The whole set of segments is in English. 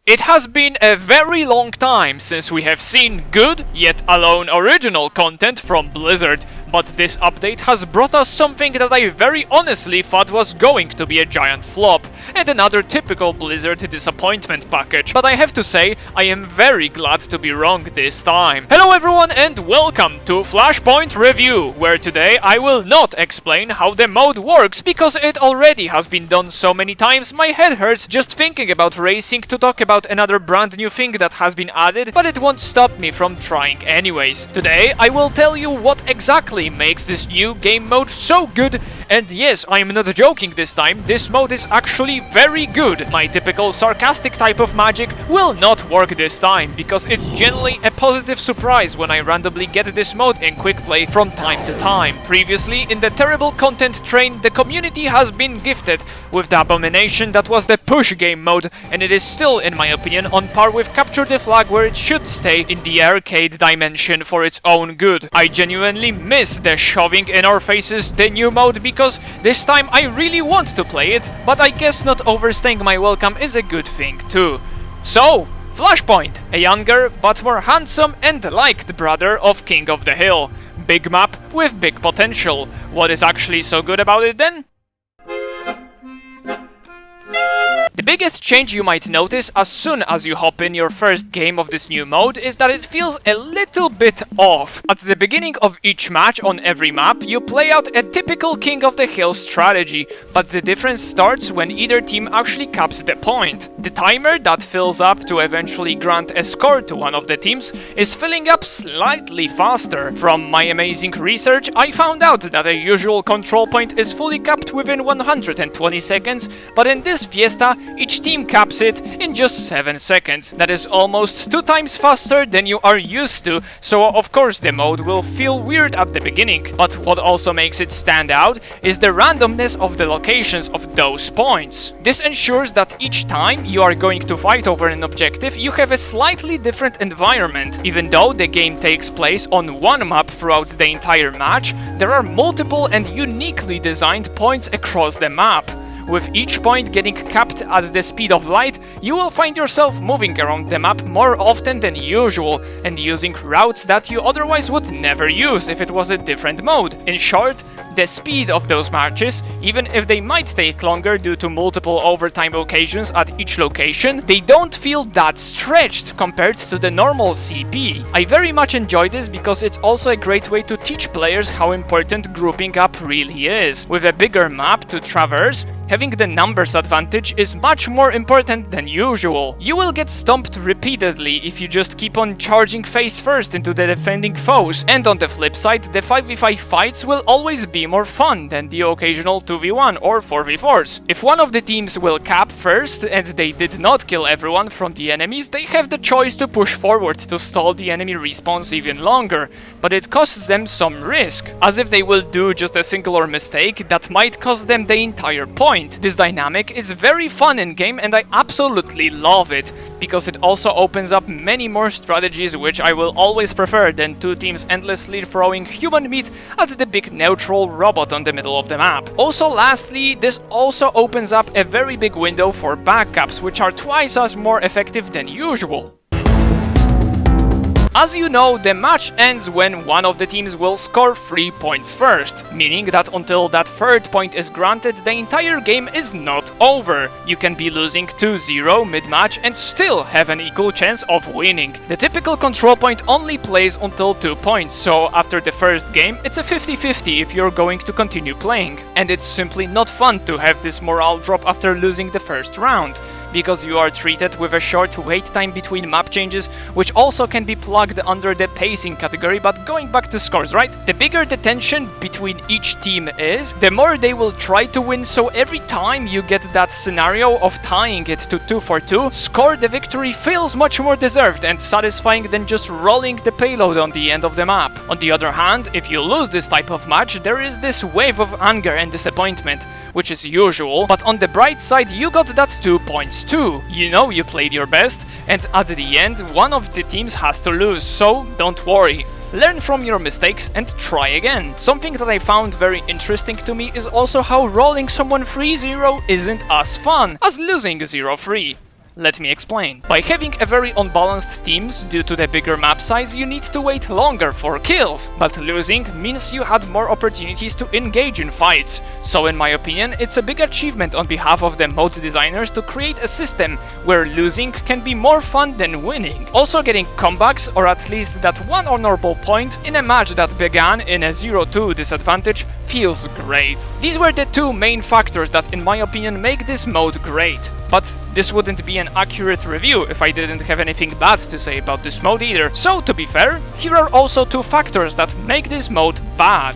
It has been a very long time since we have seen good, yet alone original content from Blizzard, but this update has brought us something that I very honestly thought was going to be a giant flop, and another typical Blizzard disappointment package, but I have to say, I am very glad to be wrong this time. Hello everyone and welcome to Flashpoint Review, where today I will not explain how the mode works, because it already has been done so many times my head hurts just thinking about racing to talk about another brand new thing that has been added, but it won't stop me from trying anyways. Today I will tell you what exactly makes this new game mode so good, and yes, I am not joking this time, this mode is actually very good. My typical sarcastic type of magic will not work this time, because it's generally a positive surprise when I randomly get this mode in quick play from time to time. Previously, in the terrible content train, the community has been gifted with the abomination that was the push game mode, and it is still, in my opinion, on par with Capture the Flag, where it should stay in the arcade dimension for its own good. I genuinely miss the shoving in our faces the new mode, because this time I really want to play it, but I guess not overstaying my welcome is a good thing too. So, Flashpoint, a younger but more handsome and liked brother of King of the Hill. Big map with big potential. What is actually so good about it then? The biggest change you might notice as soon as you hop in your first game of this new mode is that it feels a little bit off. At the beginning of each match on every map, you play out a typical King of the Hill strategy, but the difference starts when either team actually caps the point. The timer that fills up to eventually grant a score to one of the teams is filling up slightly faster. From my amazing research, I found out that a usual control point is fully capped within 120 seconds, but in this Fiesta, each team caps it in just 7 seconds. That is almost 2 times faster than you are used to, so of course the mode will feel weird at the beginning. But what also makes it stand out is the randomness of the locations of those points. This ensures that each time you are going to fight over an objective, you have a slightly different environment. Even though the game takes place on one map throughout the entire match, there are multiple and uniquely designed points across the map. With each point getting capped at the speed of light, you will find yourself moving around the map more often than usual and using routes that you otherwise would never use if it was a different mode. In short, the speed of those matches, even if they might take longer due to multiple overtime occasions at each location, they don't feel that stretched compared to the normal CP. I very much enjoy this because it's also a great way to teach players how important grouping up really is. With a bigger map to traverse, having the numbers advantage is much more important than usual. You will get stomped repeatedly if you just keep on charging face first into the defending foes, and on the flip side, the 5v5 fights will always be more fun than the occasional 2v1 or 4v4s. If one of the teams will cap first and they did not kill everyone from the enemies, they have the choice to push forward to stall the enemy respawns even longer, but it costs them some risk, as if they will do just a singular mistake that might cost them the entire point. This dynamic is very fun in game and I absolutely love it, because it also opens up many more strategies which I will always prefer than two teams endlessly throwing human meat at the big neutral robot on the middle of the map. Also, lastly, this also opens up a very big window for backups, which are twice as more effective than usual. As you know, the match ends when one of the teams will score 3 points first, meaning that until that third point is granted, the entire game is not over. You can be losing 2-0 mid-match and still have an equal chance of winning. The typical control point only plays until 2 points, so after the first game, it's a 50-50 if you're going to continue playing. And it's simply not fun to have this morale drop after losing the first round, because you are treated with a short wait time between map changes, which also can be plugged under the pacing category, but going back to scores, right? The bigger the tension between each team is, the more they will try to win, so every time you get that scenario of tying it to 2-4-2, score the victory feels much more deserved and satisfying than just rolling the payload on the end of the map. On the other hand, if you lose this type of match, there is this wave of anger and disappointment, which is usual, but on the bright side you got that 2 points too. You know you played your best, and at the end one of the teams has to lose, so don't worry. Learn from your mistakes and try again. Something that I found very interesting to me is also how rolling someone 3-0 isn't as fun as losing 0-3. Let me explain. By having a very unbalanced teams due to the bigger map size, you need to wait longer for kills, but losing means you had more opportunities to engage in fights. So in my opinion, it's a big achievement on behalf of the mode designers to create a system where losing can be more fun than winning. Also getting comebacks, or at least that one honorable point, in a match that began in a 0-2 disadvantage feels great. These were the two main factors that in my opinion make this mode great. But this wouldn't be an accurate review if I didn't have anything bad to say about this mode either. So to be fair, here are also two factors that make this mode bad.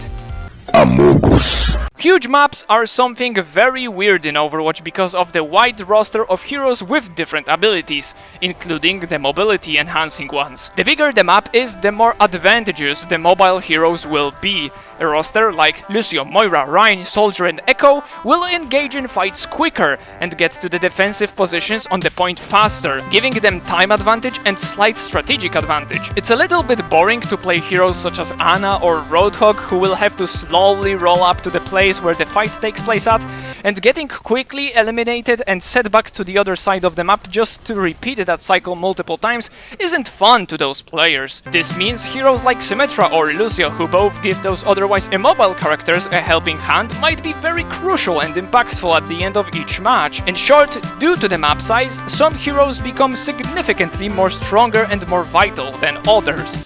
Huge maps are something very weird in Overwatch because of the wide roster of heroes with different abilities, including the mobility enhancing ones. The bigger the map is, the more advantageous the mobile heroes will be. A roster like Lucio, Moira, Ryan, Soldier and Echo will engage in fights quicker and get to the defensive positions on the point faster, giving them time advantage and slight strategic advantage. It's a little bit boring to play heroes such as Ana or Roadhog, who will have to slowly roll up to the place where the fight takes place at, and getting quickly eliminated and set back to the other side of the map just to repeat that cycle multiple times isn't fun to those players. This means heroes like Symmetra or Lucio, who both give those otherwise immobile characters a helping hand, might be very crucial and impactful at the end of each match. In short, due to the map size, some heroes become significantly more stronger and more vital than others.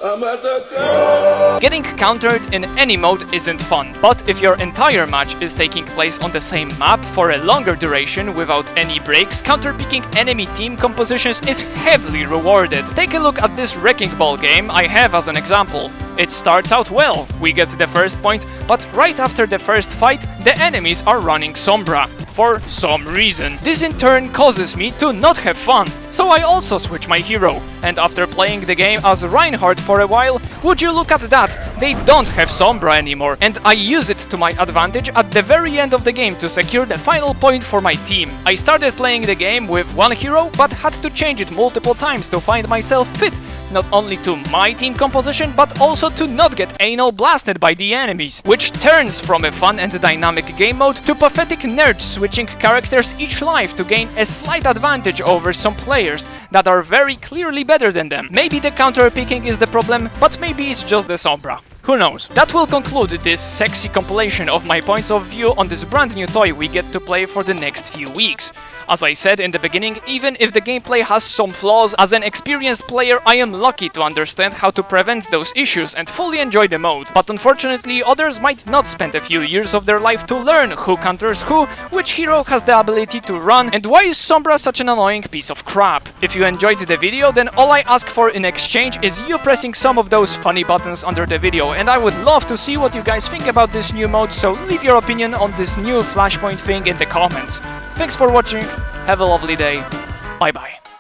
Getting countered in any mode isn't fun, but if your entire match is taking place on the same map for a longer duration without any breaks, counter-picking enemy team compositions is heavily rewarded. Take a look at this Wrecking Ball game I have as an example. It starts out well, we get the first point, but right after the first fight, the enemies are running Sombra. For some reason. This in turn causes me to not have fun, so I also switch my hero. And after playing the game as Reinhardt for a while, would you look at that, they don't have Sombra anymore, and I use it to my advantage at the very end of the game to secure the final point for my team. I started playing the game with one hero, but had to change it multiple times to find myself fit, not only to my team composition, but also to not get anal blasted by the enemies, which turns from a fun and dynamic game mode to pathetic nerds switching characters each life to gain a slight advantage over some players that are very clearly better than them. Maybe the counter picking is the problem, but maybe it's just the Sombra. Who knows? That will conclude this sexy compilation of my points of view on this brand new toy we get to play for the next few weeks. As I said in the beginning, even if the gameplay has some flaws, as an experienced player I am lucky to understand how to prevent those issues and fully enjoy the mode. But unfortunately, others might not spend a few years of their life to learn who counters who, which hero has the ability to run, and why is Sombra such an annoying piece of crap. If you enjoyed the video, then all I ask for in exchange is you pressing some of those funny buttons under the video, and I would love to see what you guys think about this new mode, so leave your opinion on this new Flashpoint thing in the comments. Thanks for watching, have a lovely day, bye bye.